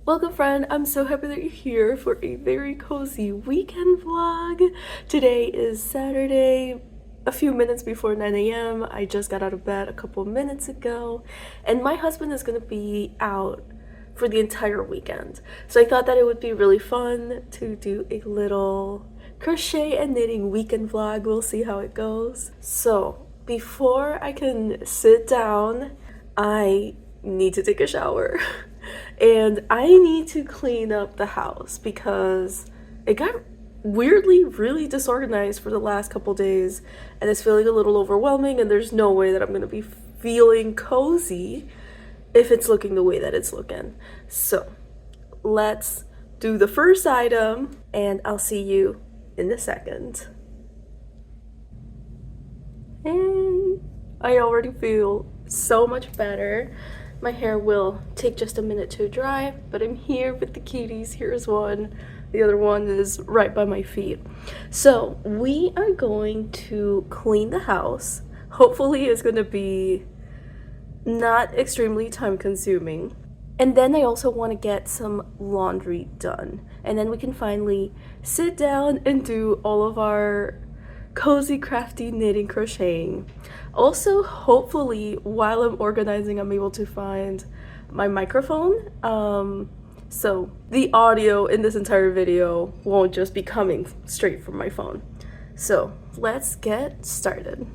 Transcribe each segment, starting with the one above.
Welcome friend, I'm so happy that you're here for a very cozy weekend vlog. Today is Saturday, a few minutes before 9 a.m. I just got out of bed a couple minutes ago, and my husband is gonna be out for the entire weekend. So I thought that it would be really fun to do a little crochet and knitting weekend vlog. We'll see how it goes. So before I can sit down, I need to take a shower. And I need to clean up the house because it got weirdly really disorganized for the last couple days, and it's feeling a little overwhelming, and there's no way that I'm gonna be feeling cozy if it's looking the way that it's looking. So let's do the first item and I'll see you in a second. Hey, I already feel so much better. My hair will take just a minute to dry, but I'm here with the kitties. Here's one. The other one is right by my feet. So we are going to clean the house. Hopefully it's going to be not extremely time consuming. And then I also want to get some laundry done. And then we can finally sit down and do all of our cozy, crafty knitting, crocheting. Also, hopefully, while I'm organizing, I'm able to find my microphone. So the audio in this entire video won't just be coming straight from my phone. So let's get started.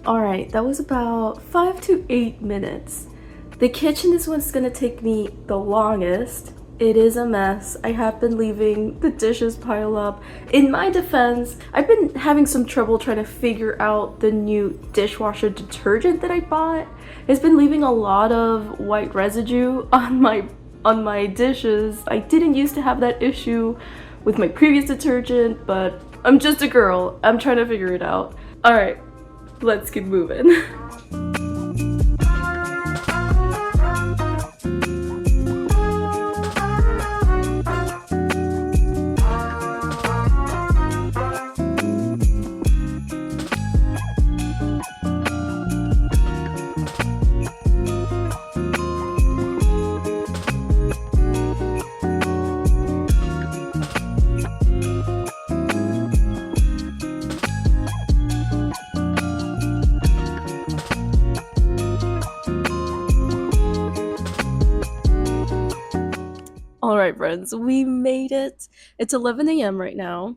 Alright, that was about 5 to 8 minutes. The kitchen is what's gonna take me the longest. It is a mess. I have been leaving the dishes pile up. In my defense, I've been having some trouble trying to figure out the new dishwasher detergent that I bought. It's been leaving a lot of white residue on my dishes. I didn't used to have that issue with my previous detergent, but I'm just a girl. I'm trying to figure it out. Alright. Let's keep moving. Alright friends, we made it. It's 11 a.m. right now.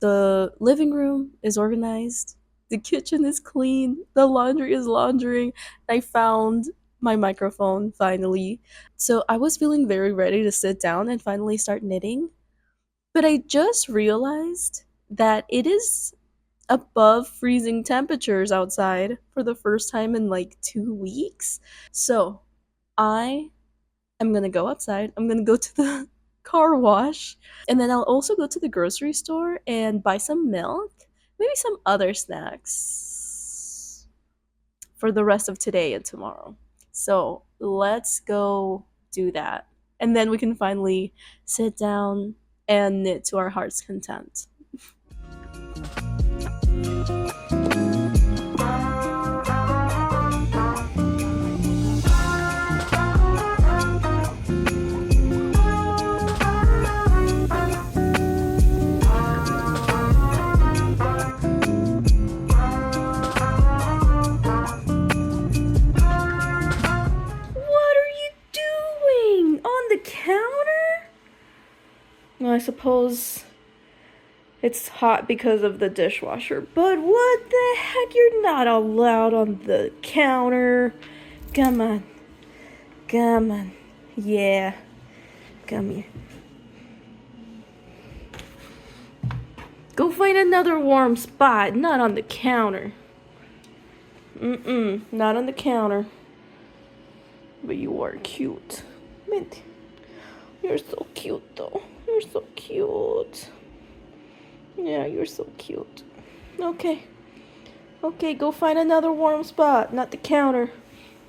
The living room is organized. The kitchen is clean. The laundry is laundering. I found my microphone finally. So I was feeling very ready to sit down and finally start knitting. But I just realized that it is above freezing temperatures outside for the first time in like 2 weeks. So I'm gonna go outside. I'm gonna go to the car wash, and then I'll also go to the grocery store and buy some milk, maybe some other snacks for the rest of today and tomorrow. So let's go do that. And then we can finally sit down and knit to our heart's content. I suppose it's hot because of the dishwasher, but what the heck? You're not allowed on the counter. Come on. Come on. Yeah. Come here. Go find another warm spot, not on the counter. Not on the counter. But you are cute. Mint. You're so cute though. You're so cute. Yeah, you're so cute. Okay. Okay, go find another warm spot, not the counter.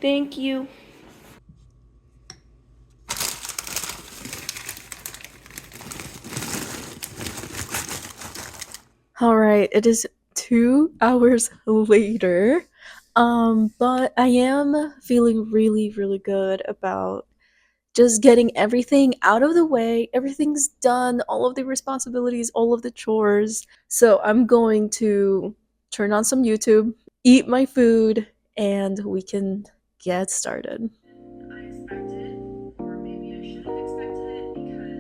Thank you. All right, it is 2 hours later. But I am feeling really, really good about just getting everything out of the way. Everything's done, all of the responsibilities, all of the chores. So I'm going to turn on some YouTube, eat my food, and we can get started. I expected, or maybe I should have expected it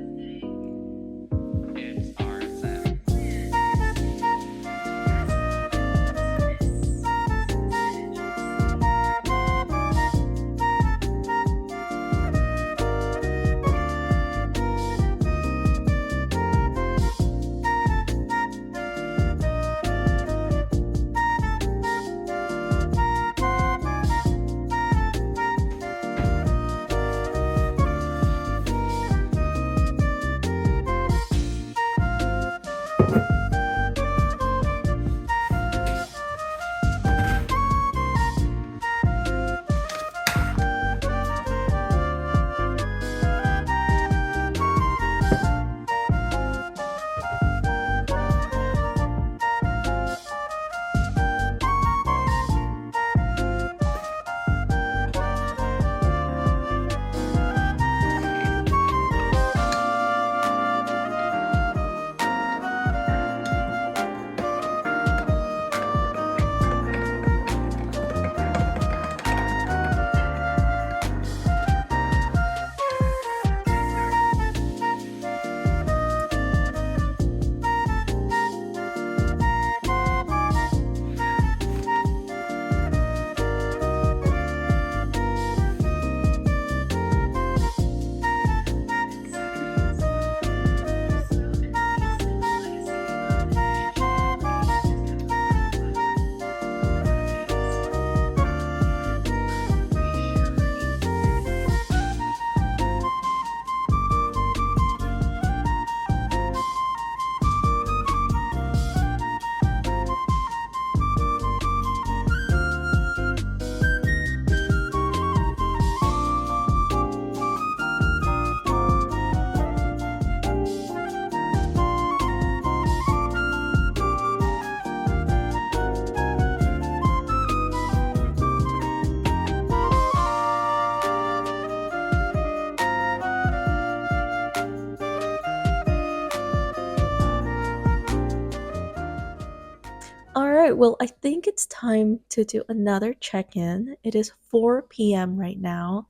All right, well, I think it's time to do another check in. It is 4 p.m. right now,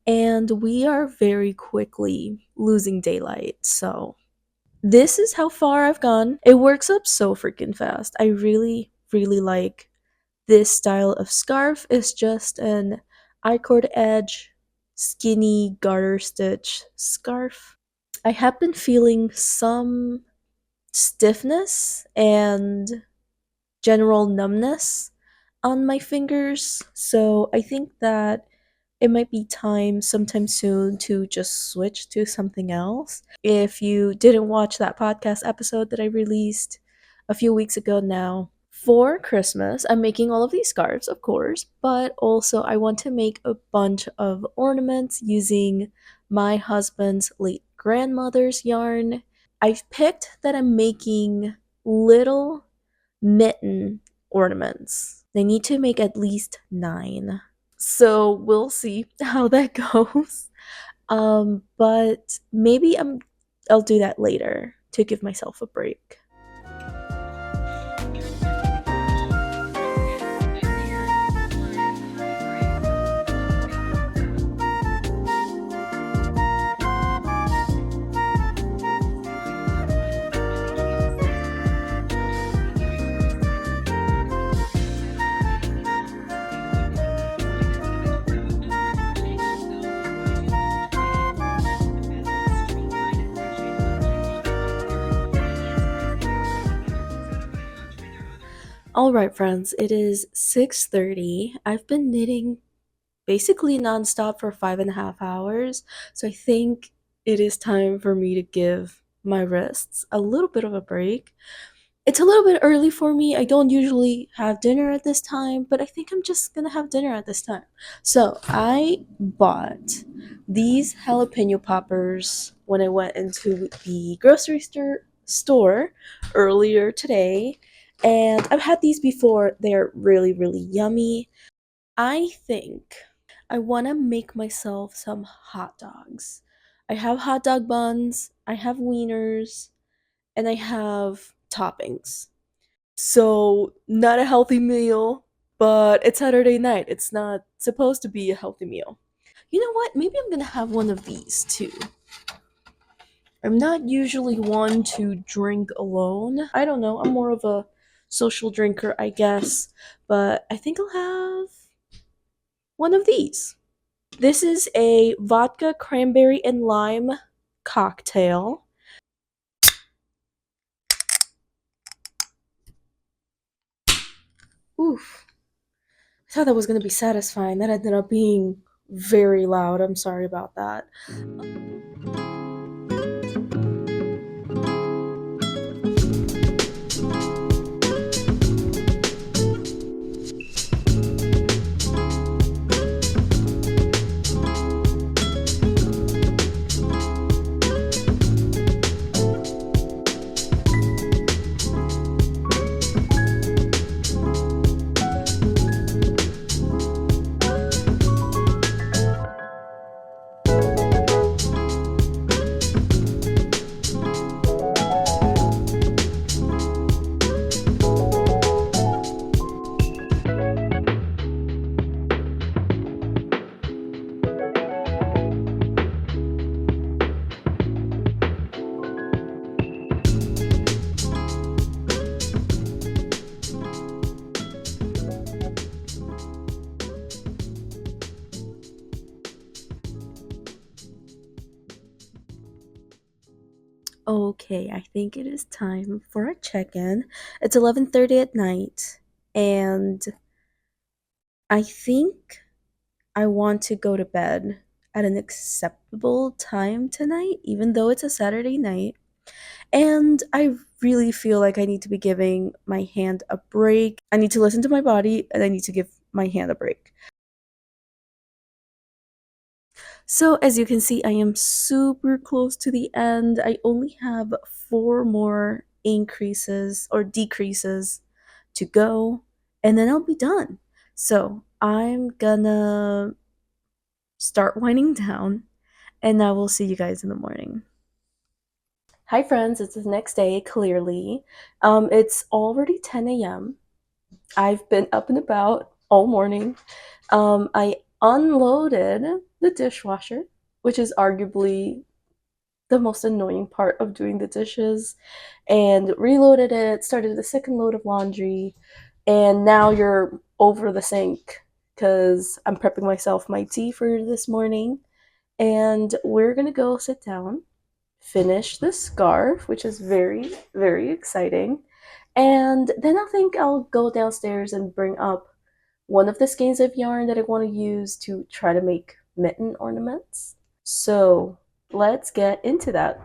and we are very quickly losing daylight. So, this is how far I've gone. It works up so freaking fast. I really, really like this style of scarf. It's just an I-cord edge, skinny garter stitch scarf. I have been feeling some stiffness and general numbness on my fingers. So I think that it might be time sometime soon to just switch to something else. If you didn't watch that podcast episode that I released a few weeks ago now, for Christmas, I'm making all of these scarves, of course, but also I want to make a bunch of ornaments using my husband's late grandmother's yarn. I've picked that I'm making little mitten ornaments. They need to make at least 9. So we'll see how that goes. But maybe I'll do that later to give myself a break. All right, friends, it is 6:30. I've been knitting basically nonstop for 5.5 hours, so I think it is time for me to give my wrists a little bit of a break. It's a little bit early for me. I don't usually have dinner at this time, but I think I'm just gonna have dinner at this time. So I bought these jalapeno poppers when I went into the grocery store earlier today, and I've had these before. They're really, really yummy. I think I want to make myself some hot dogs. I have hot dog buns, I have wieners, and I have toppings. So, not a healthy meal, but it's Saturday night. It's not supposed to be a healthy meal. You know what? Maybe I'm gonna have one of these too. I'm not usually one to drink alone. I don't know. I'm more of a social drinker, I guess. But I think I'll have one of these. This is a vodka, cranberry, and lime cocktail. Oof. I thought that was going to be satisfying. That ended up being very loud. I'm sorry about that. Okay, I think it is time for a check-in. It's 11:30 at night, and I think I want to go to bed at an acceptable time tonight, even though it's a Saturday night. And I really feel like I need to be giving my hand a break. I need to listen to my body, and I need to give my hand a break. So, as you can see, I am super close to the end. I only have four more increases or decreases to go, and then I'll be done. So, I'm gonna start winding down, and I will see you guys in the morning. Hi, friends. It's the next day, clearly. It's already 10 a.m. I've been up and about all morning. I unloaded the dishwasher, which is arguably the most annoying part of doing the dishes, and reloaded it, started the second load of laundry, and now you're over the sink because I'm prepping myself my tea for this morning. And we're gonna go sit down, finish the scarf, which is very, very exciting. And then I think I'll go downstairs and bring up one of the skeins of yarn that I want to use to try to make mitten ornaments. So let's get into that.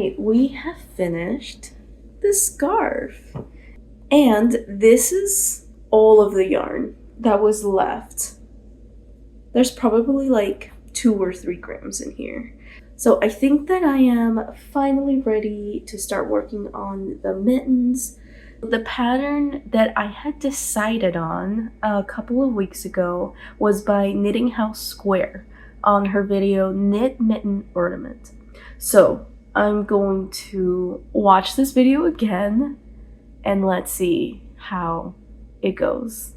right, we have finished the scarf. And this is all of the yarn that was left. There's probably like 2 or 3 grams in here. So I think that I am finally ready to start working on the mittens. The pattern that I had decided on a couple of weeks ago was by Knitting House Square on her video Knit Mitten Ornament. So I'm going to watch this video again and let's see how it goes.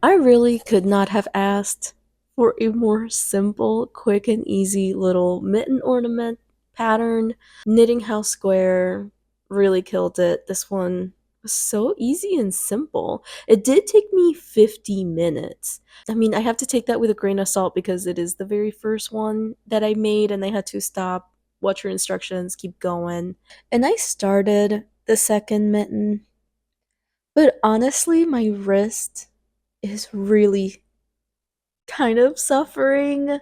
I really could not have asked for a more simple, quick, and easy little mitten ornament pattern. Knitting House Square really killed it. This one was so easy and simple. It did take me 50 minutes. I mean, I have to take that with a grain of salt because it is the very first one that I made and I had to stop, watch your instructions, keep going. And I started the second mitten, but honestly, my wrist is really kind of suffering.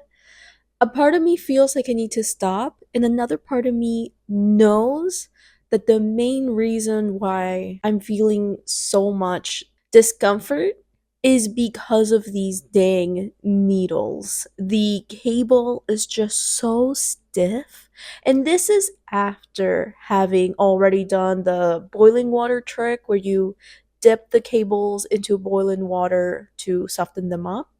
A part of me feels like I need to stop, and another part of me knows that the main reason why I'm feeling so much discomfort is because of these dang needles. The cable is just so stiff, and this is after having already done the boiling water trick where you dip the cables into boiling water to soften them up.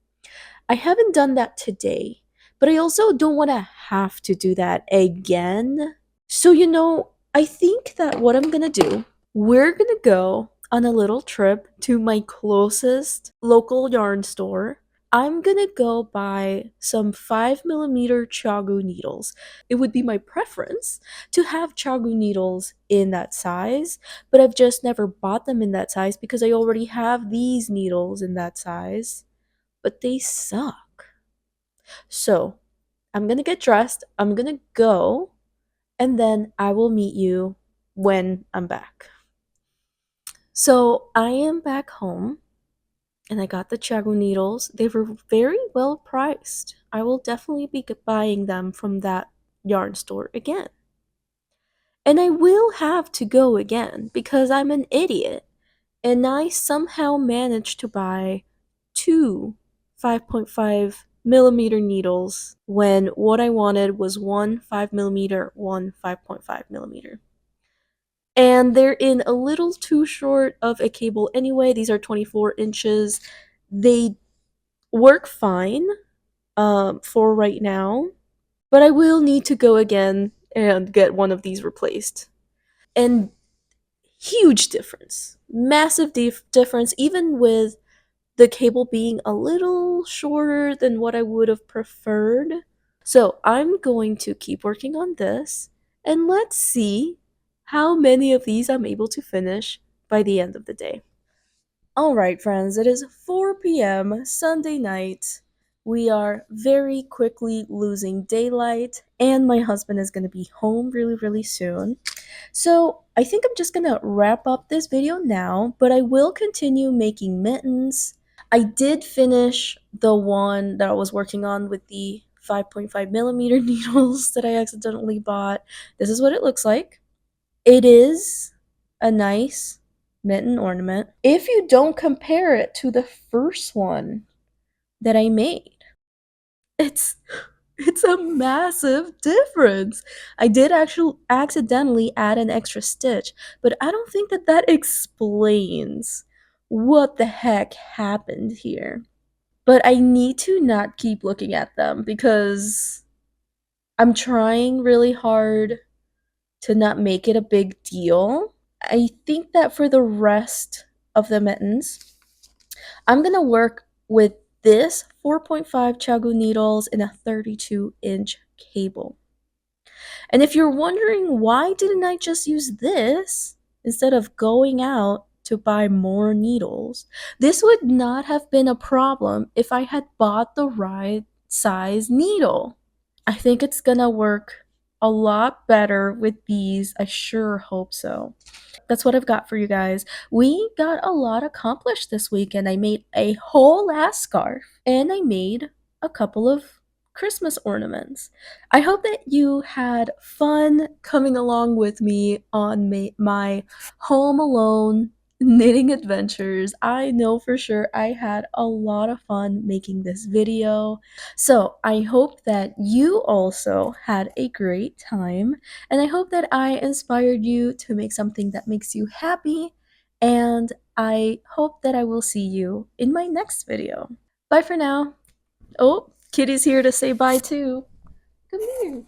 I haven't done that today, but I also don't want to have to do that again. So, I think that what I'm gonna do, we're gonna go on a little trip to my closest local yarn store. I'm gonna go buy some 5 millimeter Chagu needles. It would be my preference to have Chagu needles in that size, but I've just never bought them in that size because I already have these needles in that size, but they suck. So I'm gonna get dressed, I'm gonna go, and then I will meet you when I'm back. So I am back home and I got the Chagu needles. They were very well priced. I will definitely be buying them from that yarn store again. And I will have to go again because I'm an idiot. And I somehow managed to buy two 5.5 millimeter needles when what I wanted was one 5 millimeter, one 5.5 millimeter. And they're in a little too short of a cable anyway. These are 24 inches. They work fine for right now, but I will need to go again and get one of these replaced. And huge difference, massive difference, even with the cable being a little shorter than what I would have preferred. So I'm going to keep working on this and let's see how many of these I'm able to finish by the end of the day. Alright, friends, it is 4 p.m. Sunday night. We are very quickly losing daylight, and my husband is going to be home really, really soon. So I think I'm just gonna wrap up this video now, but I will continue making mittens. I did finish the one that I was working on with the 5.5 millimeter needles that I accidentally bought. This is what it looks like. It is a nice mitten ornament if you don't compare it to the first one that I made. It's it's a massive difference. I did actually accidentally add an extra stitch, but I don't think that that explains what the heck happened here. But I need to not keep looking at them because I'm trying really hard to not make it a big deal. I think that for the rest of the mittens, I'm gonna work with this 4.5 Chagu needles and a 32-inch cable. And if you're wondering why didn't I just use this instead of going out to buy more needles, this would not have been a problem if I had bought the right size needle. I think it's gonna work a lot better with these. I sure hope so. That's what I've got for you guys. We got a lot accomplished this weekend. I made a whole ass scarf and I made a couple of Christmas ornaments. I hope that you had fun coming along with me on my Home Alone knitting adventures. I know for sure I had a lot of fun making this video. So I hope that you also had a great time, and I hope that I inspired you to make something that makes you happy, and I hope that I will see you in my next video. Bye for now. Oh, Kitty's here to say bye too. Come here.